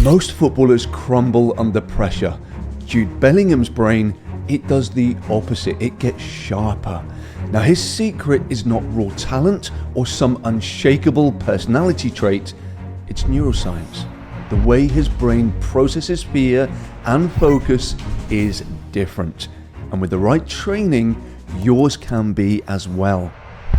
Most footballers crumble under pressure. Jude Bellingham's brain, it does the opposite. It gets sharper. Now, his secret is not raw talent or some unshakable personality trait. It's neuroscience. The way his brain processes fear and focus is different. And with the right training, yours can be as well.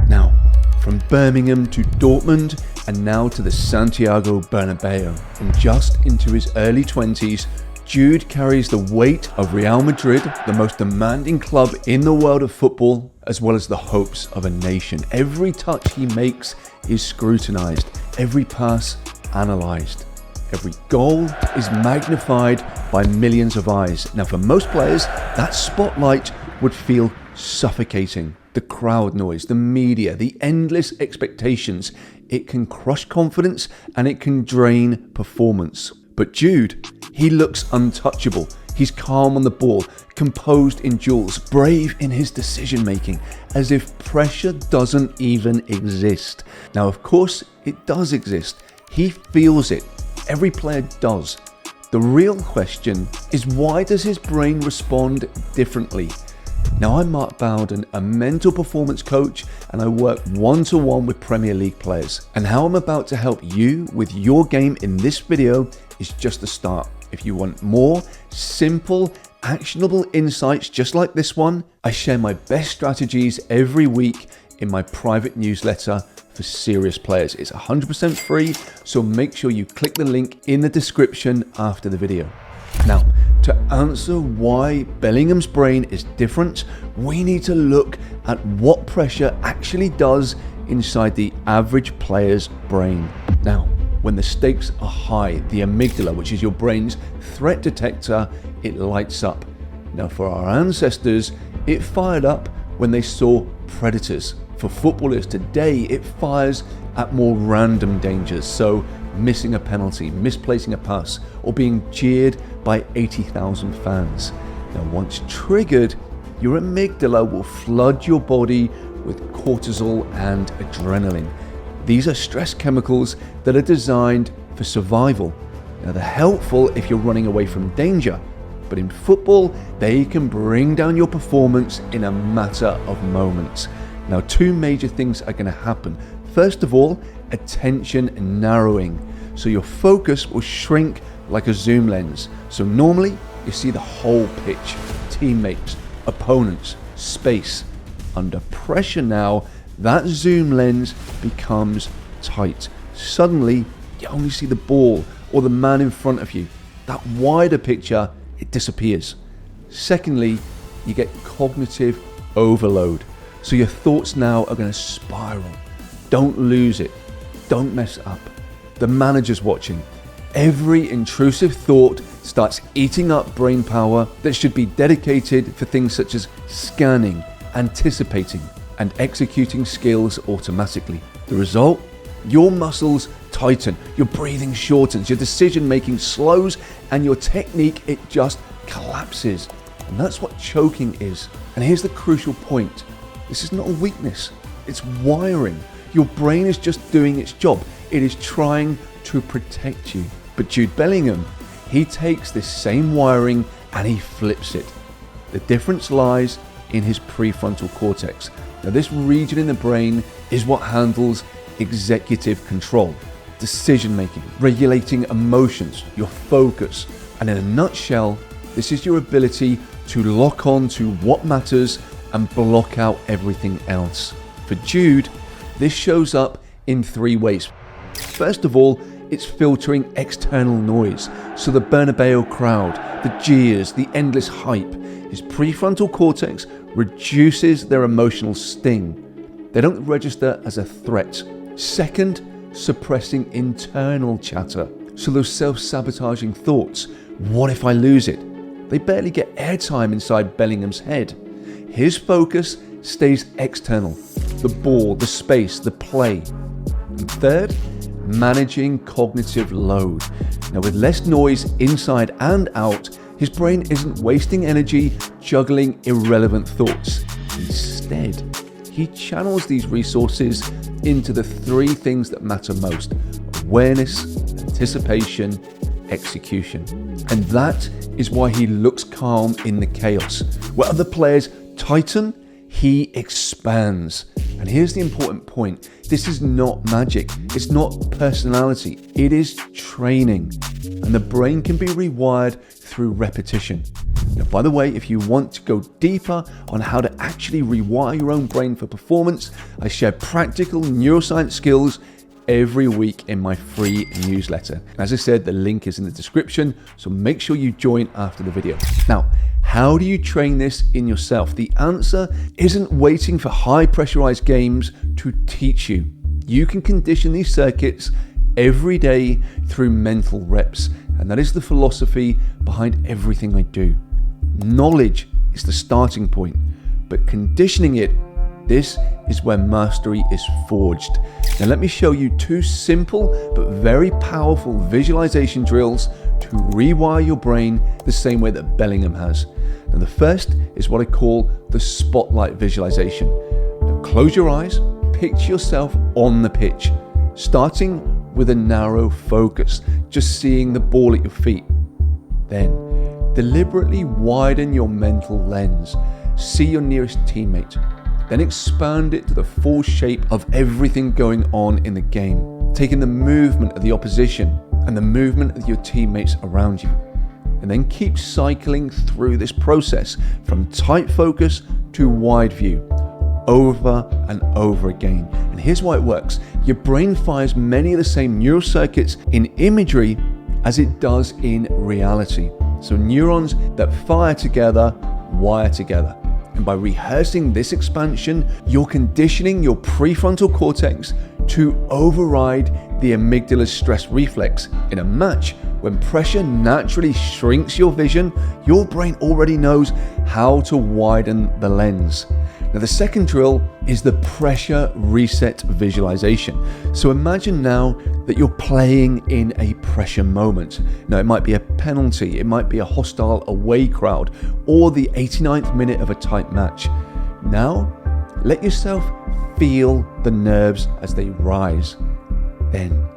Now, from Birmingham to Dortmund and now to the Santiago Bernabeu. And just into his early 20s, Jude carries the weight of Real Madrid, the most demanding club in the world of football, as well as the hopes of a nation. Every touch he makes is scrutinized, every pass analyzed. Every goal is magnified by millions of eyes. Now, for most players, that spotlight would feel suffocating. The crowd noise, the media, the endless expectations, it can crush confidence and it can drain performance. But Jude, he looks untouchable. He's calm on the ball, composed in duels, brave in his decision making, as if pressure doesn't even exist. Now, of course, it does exist. He feels it. Every player does. The real question is, why does his brain respond differently? Now, I'm Mark Bowden, a mental performance coach, and I work one-to-one with Premier League players. And how I'm about to help you with your game in this video is just the start. If you want more simple, actionable insights just like this one, I share my best strategies every week in my private newsletter for serious players. It's 100% free, so make sure you click the link in the description after the video. Now, to answer why Bellingham's brain is different, we need to look at what pressure actually does inside the average player's brain. Now, when the stakes are high, the amygdala, which is your brain's threat detector, it lights up. Now, for our ancestors, it fired up when they saw predators. For footballers today, it fires at more random dangers, so missing a penalty, misplacing a pass, or being jeered by 80,000 fans. Now, once triggered, your amygdala will flood your body with cortisol and adrenaline. These are stress chemicals that are designed for survival. Now, they're helpful if you're running away from danger, but in football, they can bring down your performance in a matter of moments. Now, two major things are going to happen. First of all, attention narrowing. So your focus will shrink like a zoom lens. So normally you see the whole pitch, teammates, opponents, space. Under pressure now, that zoom lens becomes tight. Suddenly you only see the ball or the man in front of you. That wider picture, it disappears. Secondly, you get cognitive overload. So your thoughts now are going to spiral. Don't lose it. Don't mess up. The manager's watching. Every intrusive thought starts eating up brain power that should be dedicated for things such as scanning, anticipating, and executing skills automatically. The result? Your muscles tighten, your breathing shortens, your decision-making slows, and your technique, it just collapses. And that's what choking is. And here's the crucial point. This is not a weakness. It's wiring. Your brain is just doing its job. It is trying to protect you. But Jude Bellingham, he takes this same wiring and he flips it. The difference lies in his prefrontal cortex. Now, this region in the brain is what handles executive control, decision making, regulating emotions, your focus. And in a nutshell, this is your ability to lock on to what matters and block out everything else. For Jude, this shows up in three ways. First of all, it's filtering external noise. So the Bernabeu crowd, the jeers, the endless hype. His prefrontal cortex reduces their emotional sting. They don't register as a threat. Second, suppressing internal chatter. So those self-sabotaging thoughts, what if I lose it? They barely get airtime inside Bellingham's head. His focus stays external. The ball, the space, the play. And third, managing cognitive load. Now, with less noise inside and out, his brain isn't wasting energy juggling irrelevant thoughts. Instead, he channels these resources into the three things that matter most: awareness, anticipation, execution. And that is why he looks calm in the chaos. Where other players tighten, he expands. And here's the important point. This is not magic. It's not personality. It is training. And the brain can be rewired through repetition. Now, by the way, if you want to go deeper on how to actually rewire your own brain for performance, I share practical neuroscience skills every week in my free newsletter. And as I said, the link is in the description, so make sure you join after the video. Now, how do you train this in yourself? The answer isn't waiting for high pressurized games to teach you. You can condition these circuits every day through mental reps. And that is the philosophy behind everything I do. Knowledge is the starting point, but conditioning it, this is where mastery is forged. Now let me show you two simple but very powerful visualization drills to rewire your brain the same way that Bellingham has. Now the first is what I call the spotlight visualization. Now close your eyes, picture yourself on the pitch, starting with a narrow focus, just seeing the ball at your feet. Then deliberately widen your mental lens, see your nearest teammate, then expand it to the full shape of everything going on in the game, taking the movement of the opposition and the movement of your teammates around you. And then keep cycling through this process from tight focus to wide view, over and over again. And here's why it works. Your brain fires many of the same neural circuits in imagery as it does in reality. So neurons that fire together, wire together. And by rehearsing this expansion, you're conditioning your prefrontal cortex to override the amygdala's stress reflex. In a match, when pressure naturally shrinks your vision, your brain already knows how to widen the lens. Now the second drill is the pressure reset visualization. So imagine now that you're playing in a pressure moment. Now it might be a penalty, it might be a hostile away crowd, or the 89th minute of a tight match. Now let yourself feel the nerves as they rise. Then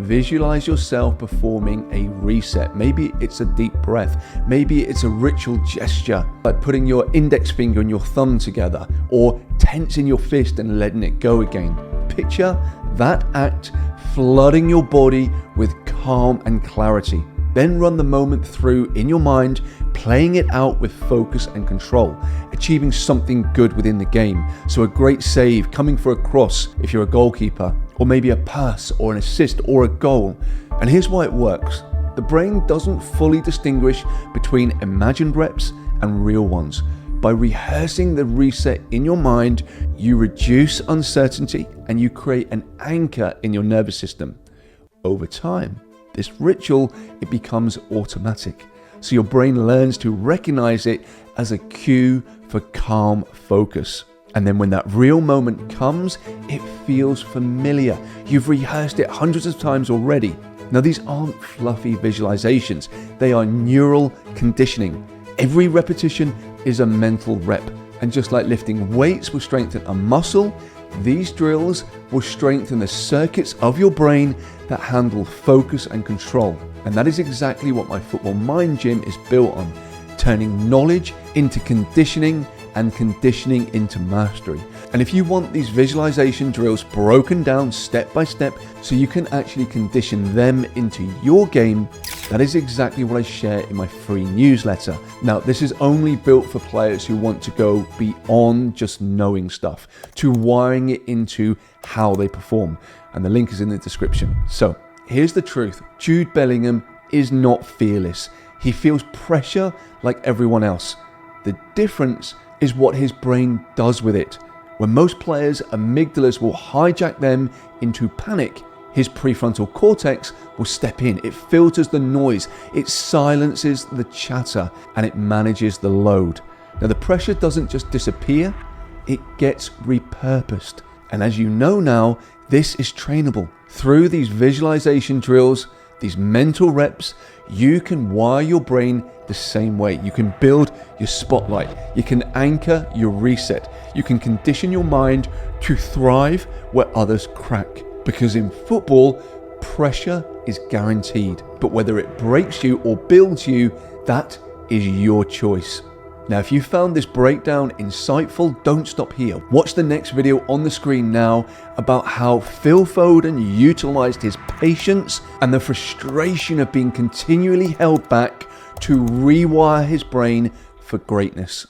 visualize yourself performing a reset. Maybe it's a deep breath. Maybe it's a ritual gesture, like putting your index finger and your thumb together, or tensing your fist and letting it go again. Picture that act flooding your body with calm and clarity. Then run the moment through in your mind, playing it out with focus and control, achieving something good within the game. So a great save, coming for a cross if you're a goalkeeper, or maybe a pass or an assist or a goal. And here's why it works. The brain doesn't fully distinguish between imagined reps and real ones. By rehearsing the reset in your mind, you reduce uncertainty and you create an anchor in your nervous system. Over time, this ritual, it becomes automatic. So your brain learns to recognize it as a cue for calm focus. And then when that real moment comes, it feels familiar. You've rehearsed it hundreds of times already. Now these aren't fluffy visualizations. They are neural conditioning. Every repetition is a mental rep. And just like lifting weights will strengthen a muscle, these drills will strengthen the circuits of your brain that handle focus and control. And that is exactly what my football mind gym is built on, turning knowledge into conditioning and conditioning into mastery. And if you want these visualization drills broken down step by step so you can actually condition them into your game, that is exactly what I share in my free newsletter. Now, this is only built for players who want to go beyond just knowing stuff, to wiring it into how they perform. And the link is in the description. So here's the truth. Jude Bellingham is not fearless. He feels pressure like everyone else. The difference is what his brain does with it. When most players' amygdalas will hijack them into panic, his prefrontal cortex will step in. It filters the noise, it silences the chatter, and it manages the load. Now the pressure doesn't just disappear, it gets repurposed. And as you know now, this is trainable. Through these visualization drills, these mental reps, you can wire your brain the same way. You can build your spotlight. You can anchor your reset. You can condition your mind to thrive where others crack. Because in football, Pressure is guaranteed, but whether it breaks you or builds you, that is your choice. Now, if you found this breakdown insightful, don't stop here. Watch the next video on the screen now about how Phil Foden utilized his patience and the frustration of being continually held back to rewire his brain for greatness.